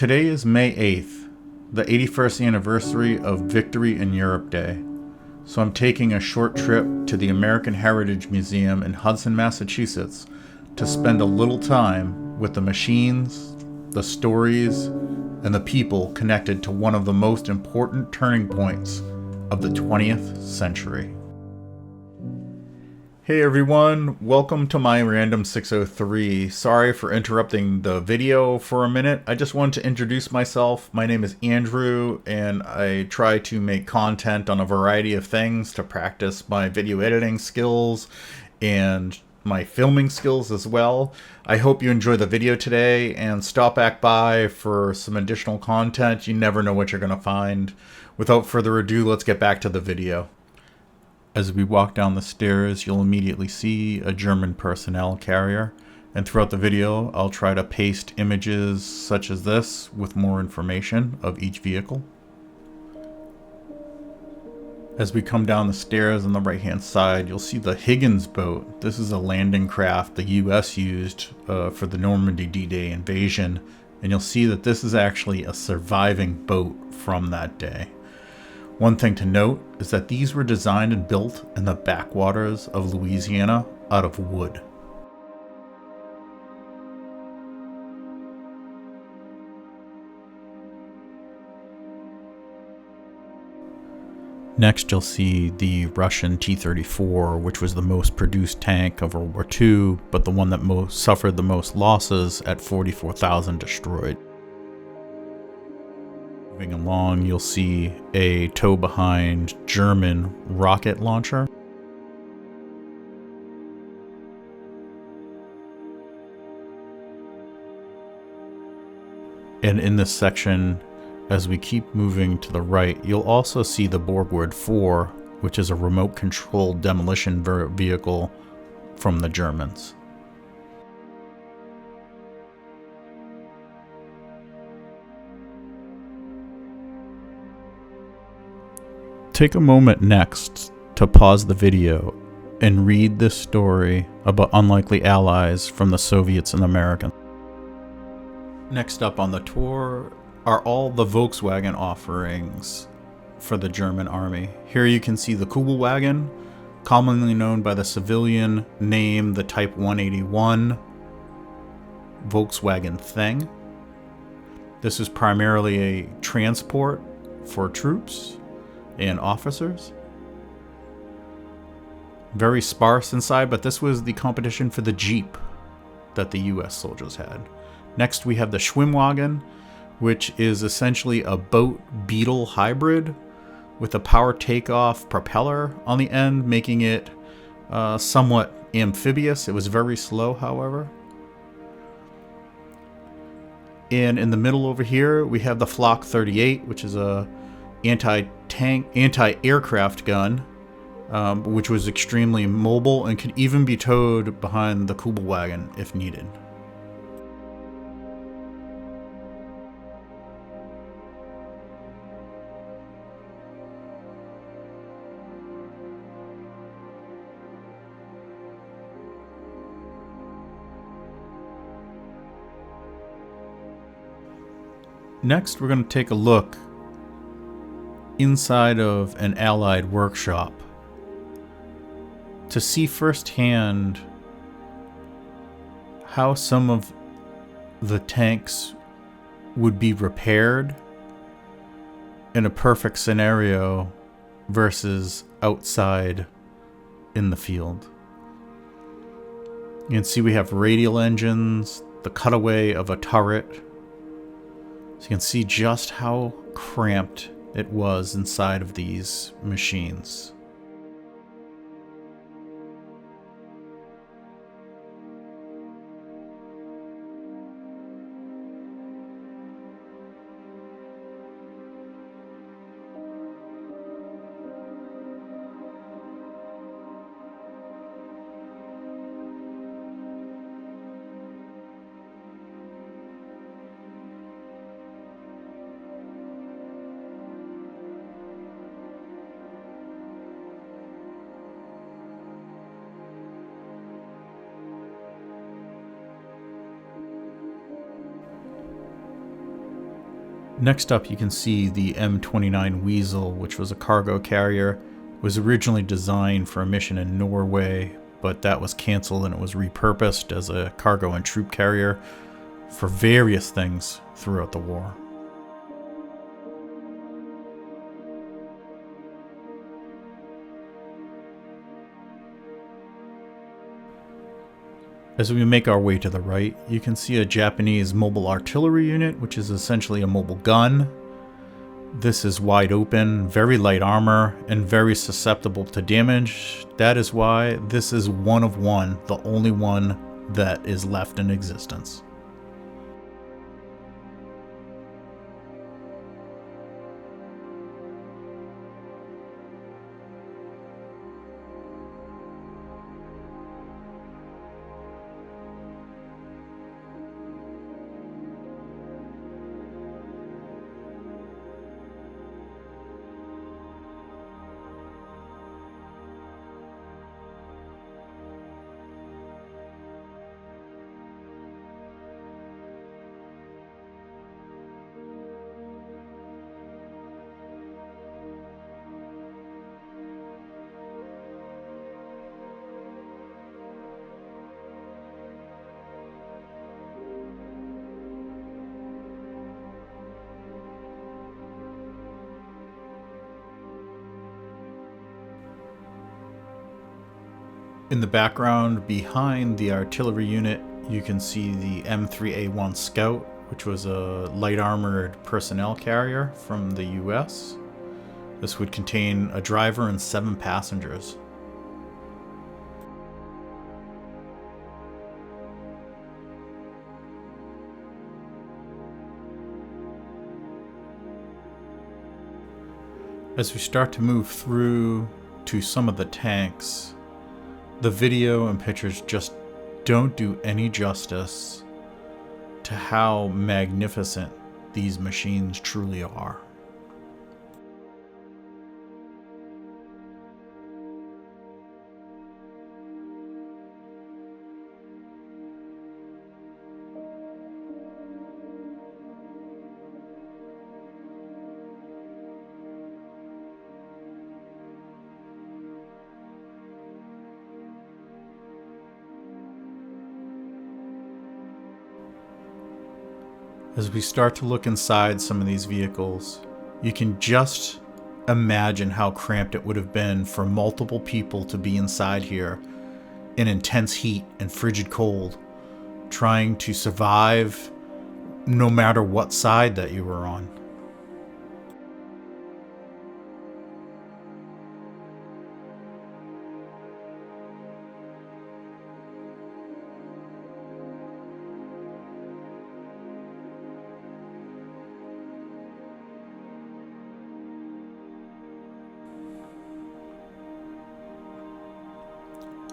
Today is May 8th, the 81st anniversary of Victory in Europe Day. So I'm taking a short trip to the American Heritage Museum in Hudson, Massachusetts to spend a little time with the machines, the stories, and the people connected to one of the most important turning points of the 20th century. Hey everyone, welcome to my Random 603. Sorry for interrupting the video for a minute. I just wanted to introduce myself. My name is Andrew, and I try to make content on a variety of things to practice my video editing skills and my filming skills as well. I hope you enjoy the video today and stop back by for some additional content. You never know what you're going to find. Without further ado, let's get back to the video. As we walk down the stairs, you'll immediately see a German personnel carrier, and throughout the video, I'll try to paste images such as this with more information of each vehicle. As we come down the stairs on the right-hand side, you'll see the Higgins boat. This is a landing craft the US used for the Normandy D-Day invasion, and you'll see that this is actually a surviving boat from that day. One thing to note is that these were designed and built in the backwaters of Louisiana out of wood. Next, you'll see the Russian T-34, which was the most produced tank of World War II, but the one that suffered the most losses at 44,000 destroyed. Moving along, you'll see a tow-behind German rocket launcher. And in this section, as we keep moving to the right, you'll also see the Borgward 4, which is a remote-controlled demolition vehicle from the Germans. Take a moment next to pause the video and read this story about unlikely allies from the Soviets and Americans. Next up on the tour are all the Volkswagen offerings for the German army. Here you can see the Kubelwagen, commonly known by the civilian name the Type 181 Volkswagen Thing. This is primarily a transport for troops and officers. Very sparse inside, but this was the competition for the Jeep that the US soldiers had. Next we have the Schwimmwagen, which is essentially a boat Beetle hybrid with a power takeoff propeller on the end, making it somewhat amphibious. It was very slow, however. And in the middle over here we have the Flak 38, which is a anti-aircraft gun, which was extremely mobile and could even be towed behind the Kubelwagen if needed. Next, we're going to take a look inside of an Allied workshop to see firsthand how some of the tanks would be repaired in a perfect scenario versus outside in the field. You can see we have radial engines, the cutaway of a turret. So you can see just how cramped it was inside of these machines. Next up, you can see the M29 Weasel, which was a cargo carrier. It was originally designed for a mission in Norway, but that was canceled and it was repurposed as a cargo and troop carrier for various things throughout the war. As we make our way to the right, you can see a Japanese mobile artillery unit, which is essentially a mobile gun. This is wide open, very light armor, and very susceptible to damage. That is why this is one of one, the only one that is left in existence. In the background, behind the artillery unit, you can see the M3A1 Scout, which was a light armored personnel carrier from the US. This would contain a driver and 7 passengers. As we start to move through to some of the tanks, the video and pictures just don't do any justice to how magnificent these machines truly are. As we start to look inside some of these vehicles, you can just imagine how cramped it would have been for multiple people to be inside here in intense heat and frigid cold, trying to survive no matter what side that you were on.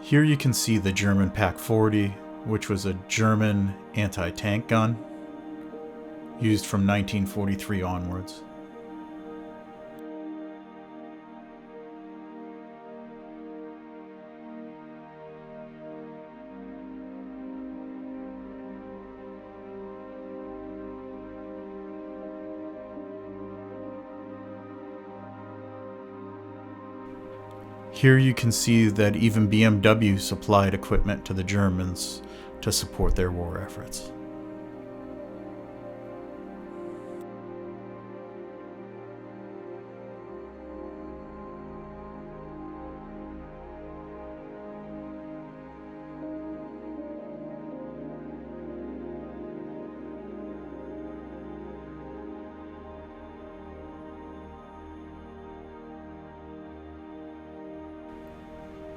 Here you can see the German Pak-40, which was a German anti-tank gun used from 1943 onwards. Here you can see that even BMW supplied equipment to the Germans to support their war efforts.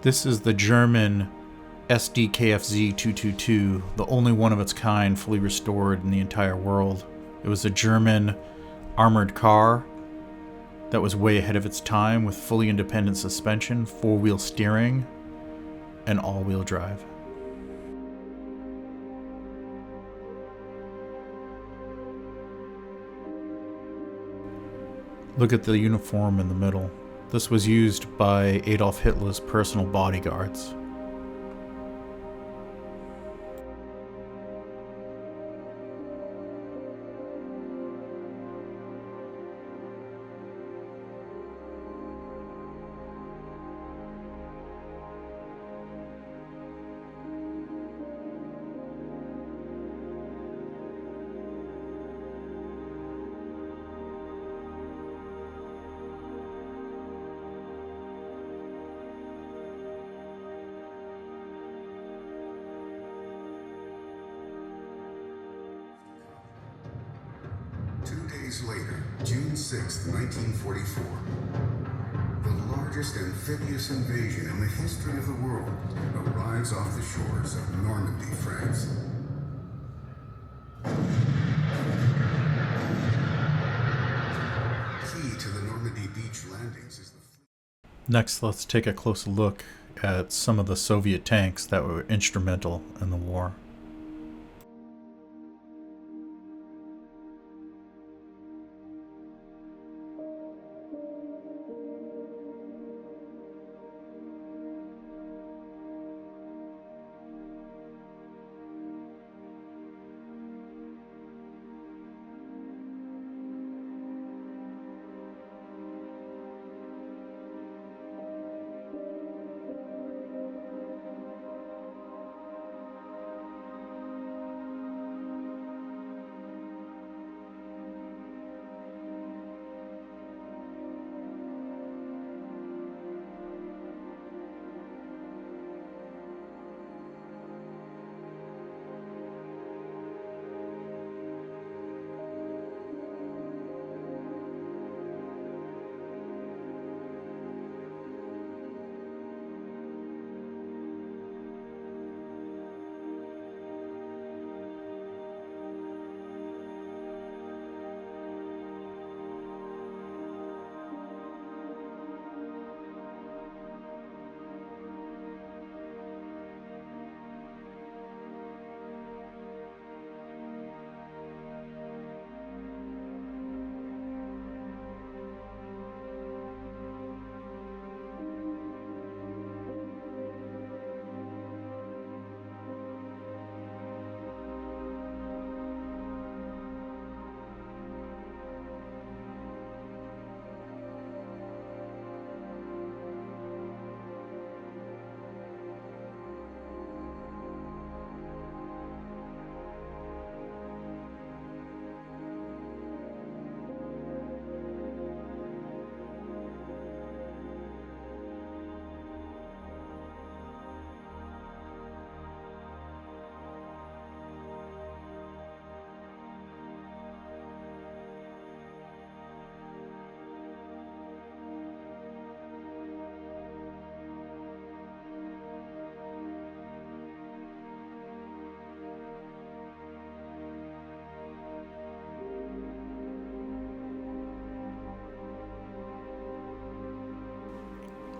This is the German SDKFZ 222, the only one of its kind fully restored in the entire world. It was a German armored car that was way ahead of its time with fully independent suspension, 4-wheel steering, and all-wheel drive. Look at the uniform in the middle. This was used by Adolf Hitler's personal bodyguards. days later, June 6, 1944, the largest amphibious invasion in the history of the world arrives off the shores of Normandy, France. Key to the Normandy beach landings is the... Next, let's take a closer look at some of the Soviet tanks that were instrumental in the war.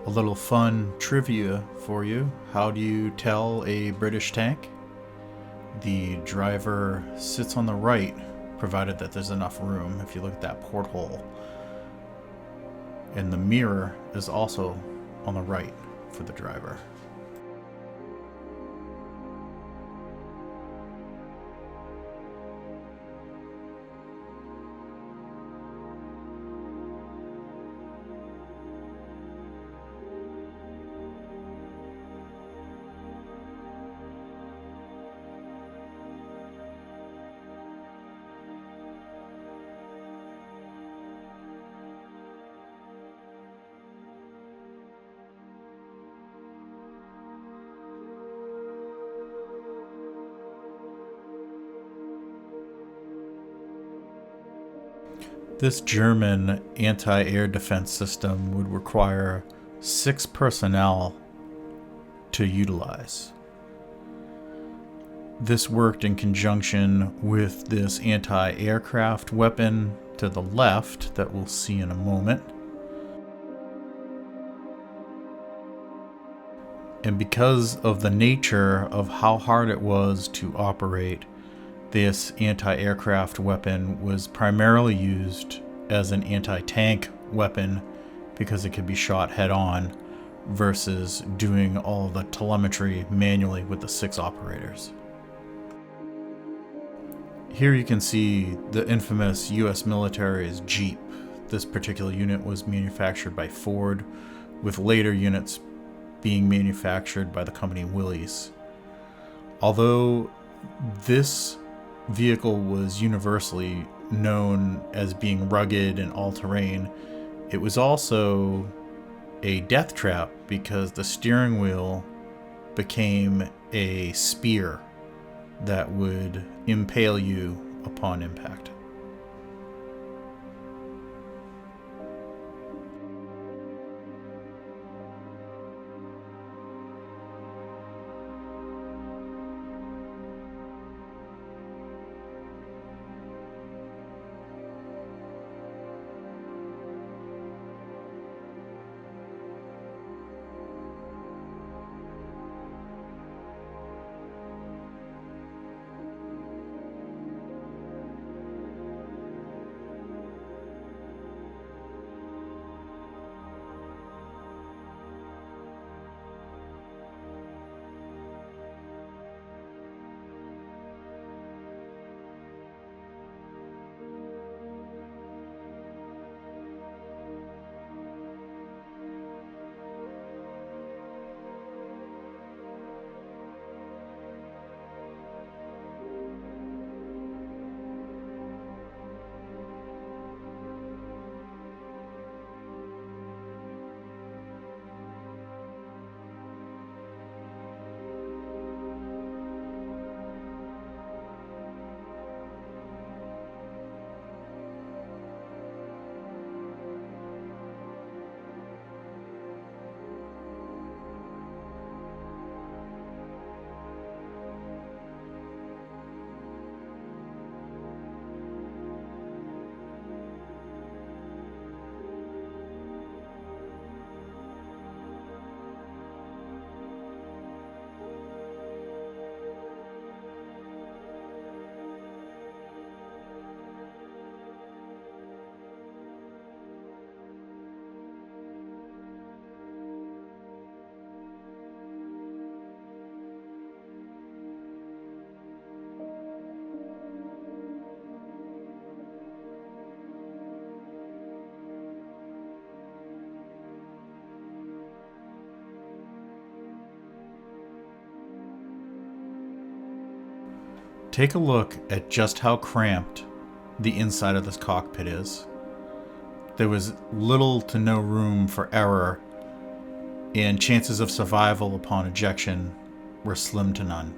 A little fun trivia for you. How do you tell a British tank? The driver sits on the right, provided that there's enough room. If you look at that porthole. And the mirror is also on the right for the driver. This German anti-air defense system would require 6 personnel to utilize. This worked in conjunction with this anti-aircraft weapon to the left that we'll see in a moment. And because of the nature of how hard it was to operate, this anti-aircraft weapon was primarily used as an anti-tank weapon because it could be shot head-on versus doing all the telemetry manually with the 6 operators. Here you can see the infamous US military's Jeep. This particular unit was manufactured by Ford, with later units being manufactured by the company Willys. Although this vehicle was universally known as being rugged and all-terrain, it was also a death trap because the steering wheel became a spear that would impale you upon impact. Take a look at just how cramped the inside of this cockpit is. There was little to no room for error, and chances of survival upon ejection were slim to none.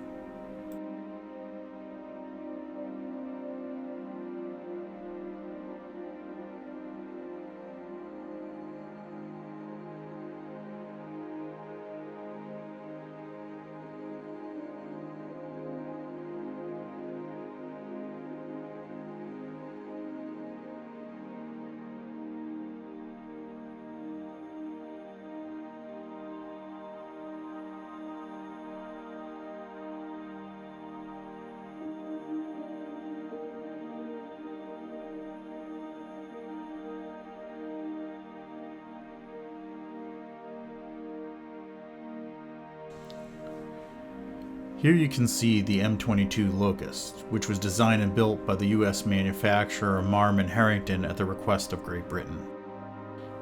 Here you can see the M22 Locust, which was designed and built by the US manufacturer Marmon Harrington at the request of Great Britain.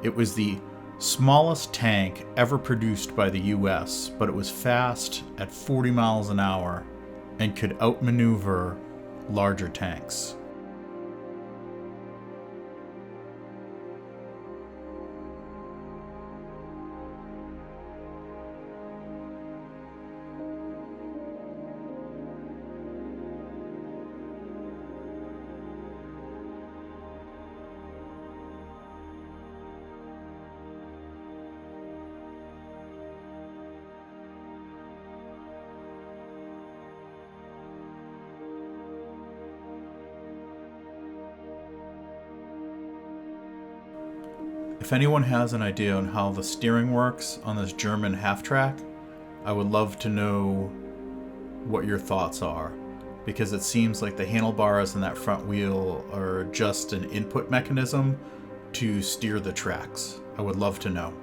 It was the smallest tank ever produced by the US, but it was fast at 40 miles an hour and could outmaneuver larger tanks. If anyone has an idea on how the steering works on this German half-track, I would love to know what your thoughts are, because it seems like the handlebars and that front wheel are just an input mechanism to steer the tracks. I would love to know.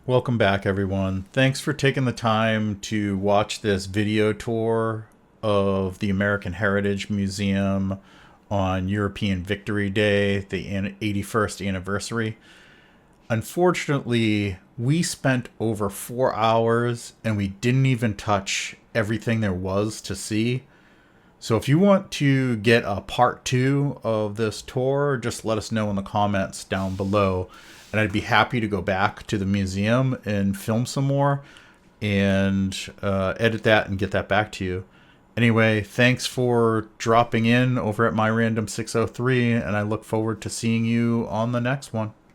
Welcome back, everyone. Thanks for taking the time to watch this video tour of the American Heritage Museum on European Victory Day, the 81st anniversary. Unfortunately, we spent over 4 hours and we didn't even touch everything there was to see. So if you want to get a part 2 of this tour, just let us know in the comments down below. And I'd be happy to go back to the museum and film some more and edit that and get that back to you. Anyway, thanks for dropping in over at My Random 603, and I look forward to seeing you on the next one.